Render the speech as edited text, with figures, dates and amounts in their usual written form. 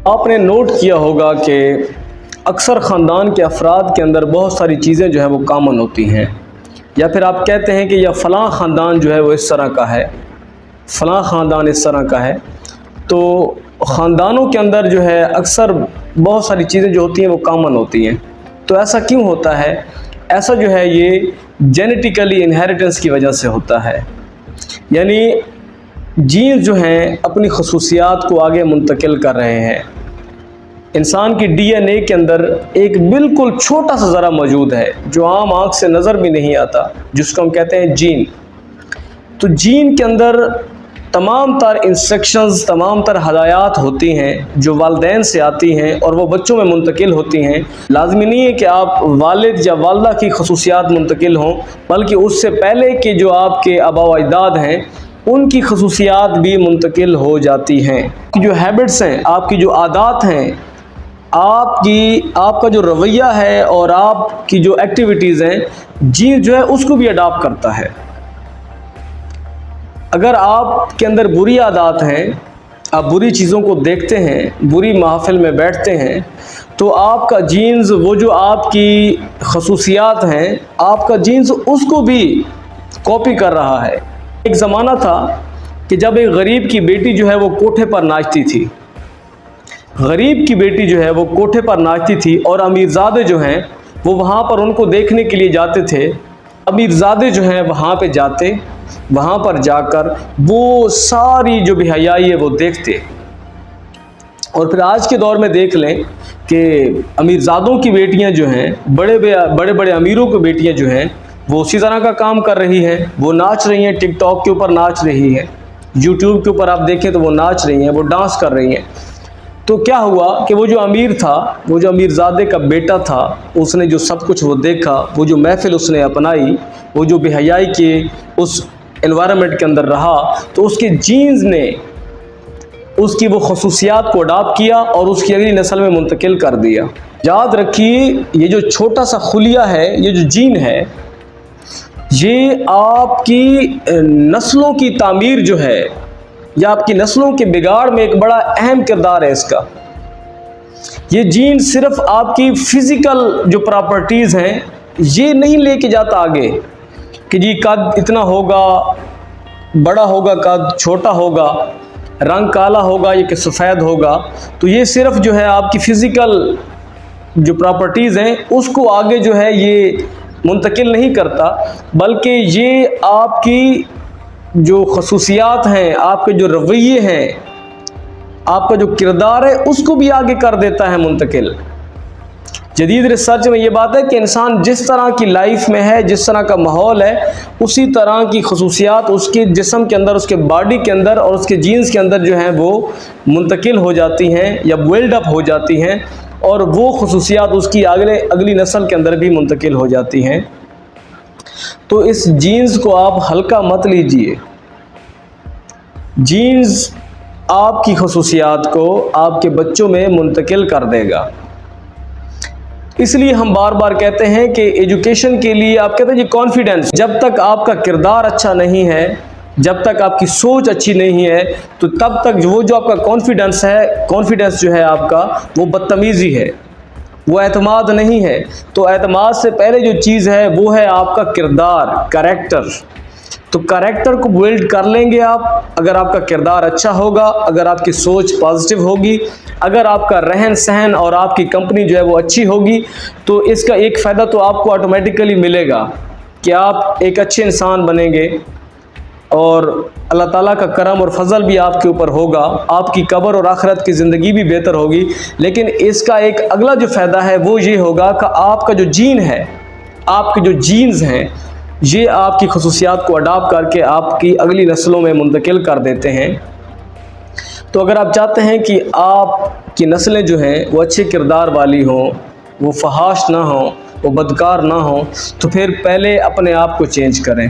آپ نے نوٹ کیا ہوگا کہ اکثر خاندان کے افراد کے اندر بہت ساری چیزیں جو ہے وہ کامن ہوتی ہیں، یا پھر آپ کہتے ہیں کہ یا فلاں خاندان جو ہے وہ اس طرح کا ہے، فلاں خاندان اس طرح کا ہے۔ تو خاندانوں کے اندر جو ہے اکثر بہت ساری چیزیں جو ہوتی ہیں وہ کامن ہوتی ہیں۔ تو ایسا کیوں ہوتا ہے؟ ایسا جو ہے یہ جینیٹیکلی انہیریٹنس کی وجہ سے ہوتا ہے، یعنی جینز جو ہیں اپنی خصوصیات کو آگے منتقل کر رہے ہیں۔ انسان کی ڈی این اے کے اندر ایک بالکل چھوٹا سا ذرہ موجود ہے جو عام آنکھ سے نظر بھی نہیں آتا، جس کو ہم کہتے ہیں جین۔ تو جین کے اندر تمام تر انسٹرکشنز، تمام تر ہدایات ہوتی ہیں جو والدین سے آتی ہیں اور وہ بچوں میں منتقل ہوتی ہیں۔ لازمی نہیں ہے کہ آپ والد یا والدہ کی خصوصیات منتقل ہوں، بلکہ اس سے پہلے کے جو آپ کے آباء و اجداد ہیں ان کی خصوصیات بھی منتقل ہو جاتی ہیں۔ جو ہیبٹس ہیں، آپ کی جو عادات ہیں، آپ کا جو رویہ ہے اور آپ کی جو ایکٹیویٹیز ہیں، جین جو ہے اس کو بھی اڈاپٹ کرتا ہے۔ اگر آپ کے اندر بری عادات ہیں، آپ بری چیزوں کو دیکھتے ہیں، بری محفل میں بیٹھتے ہیں، تو آپ کا جینز، وہ جو آپ کی خصوصیات ہیں، آپ کا جینز اس کو بھی کاپی کر رہا ہے۔ ایک زمانہ تھا کہ جب ایک غریب کی بیٹی جو ہے وہ کوٹھے پر ناچتی تھی، غریب کی بیٹی جو ہے وہ کوٹھے پر ناچتی تھی، اور امیرزادے جو ہیں وہ وہاں پر ان کو دیکھنے کے لیے جاتے تھے۔ امیرزادے جو ہیں وہاں پہ جاتے، وہاں پر جا کر وہ ساری جو بے حیائی ہے وہ دیکھتے۔ اور پھر آج کے دور میں دیکھ لیں کہ امیرزادوں کی بیٹیاں جو ہیں، بڑے بڑے امیروں کی بیٹیاں جو ہیں، وہ اسی طرح کا کام کر رہی ہیں، وہ ناچ رہی ہیں، ٹک ٹاک کے اوپر ناچ رہی ہیں، یوٹیوب کے اوپر آپ دیکھیں تو وہ ناچ رہی ہیں، وہ ڈانس کر رہی ہیں۔ تو کیا ہوا کہ وہ جو امیر تھا، وہ جو امیرزادے کا بیٹا تھا، اس نے جو سب کچھ وہ دیکھا، وہ جو محفل اس نے اپنائی، وہ جو بے حیائی کے اس انوائرمنٹ کے اندر رہا، تو اس کے جینز نے اس کی وہ خصوصیات کو اڈاپٹ کیا اور اس کی اگلی نسل میں منتقل کر دیا۔ یاد رکھیے، یہ جو چھوٹا سا خلیہ ہے، یہ جو جین ہے، یہ آپ کی نسلوں کی تعمیر جو ہے یا آپ کی نسلوں کے بگاڑ میں ایک بڑا اہم کردار ہے اس کا۔ یہ جین صرف آپ کی فزیکل جو پراپرٹیز ہیں یہ نہیں لے کے جاتا آگے کہ جی قد اتنا ہوگا، بڑا ہوگا قد، چھوٹا ہوگا، رنگ کالا ہوگا یا کہ سفید ہوگا۔ تو یہ صرف جو ہے آپ کی فزیکل جو پراپرٹیز ہیں اس کو آگے جو ہے یہ منتقل نہیں کرتا، بلکہ یہ آپ کی جو خصوصیات ہیں، آپ کے جو رویے ہیں، آپ کا جو کردار ہے، اس کو بھی آگے کر دیتا ہے منتقل۔ جدید ریسرچ میں یہ بات ہے کہ انسان جس طرح کی لائف میں ہے، جس طرح کا ماحول ہے، اسی طرح کی خصوصیات اس کے جسم کے اندر، اس کے باڈی کے اندر اور اس کے جینز کے اندر جو ہیں وہ منتقل ہو جاتی ہیں یا بلڈ اپ ہو جاتی ہیں، اور وہ خصوصیات اس کی اگلی نسل کے اندر بھی منتقل ہو جاتی ہیں۔ تو اس جینز کو آپ ہلکا مت لیجئے۔ جینز آپ کی خصوصیات کو آپ کے بچوں میں منتقل کر دے گا۔ اس لیے ہم بار بار کہتے ہیں کہ ایجوکیشن کے لیے آپ کہتے ہیں جی کانفیڈنس، جب تک آپ کا کردار اچھا نہیں ہے، جب تک آپ کی سوچ اچھی نہیں ہے، تو تب تک وہ جو آپ کا کانفیڈنس ہے، کانفیڈنس جو ہے آپ کا، وہ بدتمیزی ہے، وہ اعتماد نہیں ہے۔ تو اعتماد سے پہلے جو چیز ہے وہ ہے آپ کا کردار، کریکٹر۔ تو کریکٹر کو بلڈ کر لیں گے آپ اگر آپ کا کردار اچھا ہوگا، اگر آپ کی سوچ پازیٹیو ہوگی، اگر آپ کا رہن سہن اور آپ کی کمپنی جو ہے وہ اچھی ہوگی، تو اس کا ایک فائدہ تو آپ کو آٹومیٹیکلی ملے گا کہ آپ ایک اچھے انسان بنیں گے، اور اللہ تعالیٰ کا کرم اور فضل بھی آپ کے اوپر ہوگا، آپ کی قبر اور آخرت کی زندگی بھی بہتر ہوگی۔ لیکن اس کا ایک اگلا جو فائدہ ہے وہ یہ ہوگا کہ آپ کا جو جین ہے، آپ کے جو جینز ہیں، یہ آپ کی خصوصیات کو اڈاپٹ کر کے آپ کی اگلی نسلوں میں منتقل کر دیتے ہیں۔ تو اگر آپ چاہتے ہیں کہ آپ کی نسلیں جو ہیں وہ اچھے کردار والی ہوں، وہ فحاش نہ ہوں، وہ بدکار نہ ہوں، تو پھر پہلے اپنے آپ کو چینج کریں۔